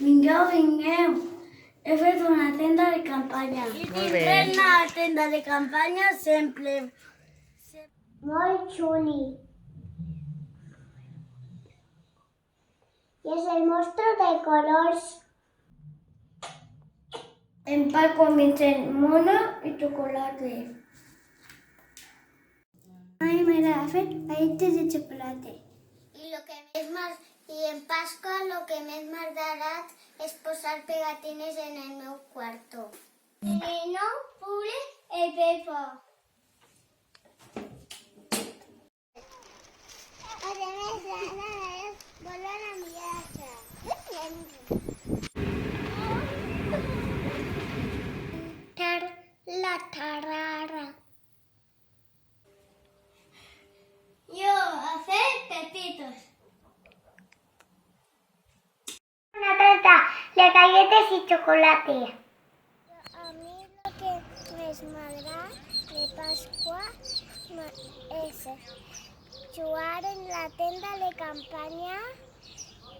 Vingueu. He fet una tenda de campanya. I tindrem una tenda de campanya sempre. Molt xuli. I és el monstre de colors. Empaco Vincent, mono y chocolate. Ay, me la hace galletas de chocolate. I en Pasqua lo que més m'agradat és posar pegatines en el meu quarto. No pule el Pepa. Además, volar a mi casa. La tarara. Yo hacer pepitos. Una tarta de galletes y chocolate. A mí lo que més m'agrada de Pasqua és jugar en la tenda de campanya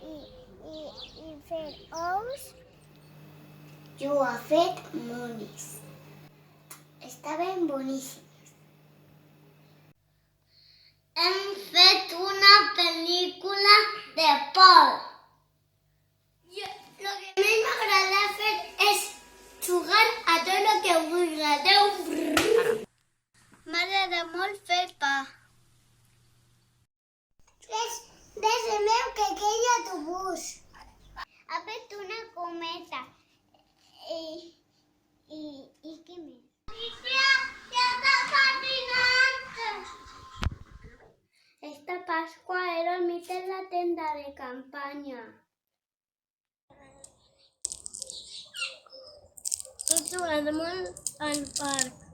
i fer ous. Jo he fet monis. Estaven boníssims. Hem fet una pel·lícula de por. Lo que més m'agrada fer és jugar a tot el que vulgui. M'agrada molt fer pa. Des el meu que aquell autobús. Ha fet una cometa. I què més? Ja està patinant! Esta Pasqua he dormit en la tenda de campanya. He jugat molt al parc.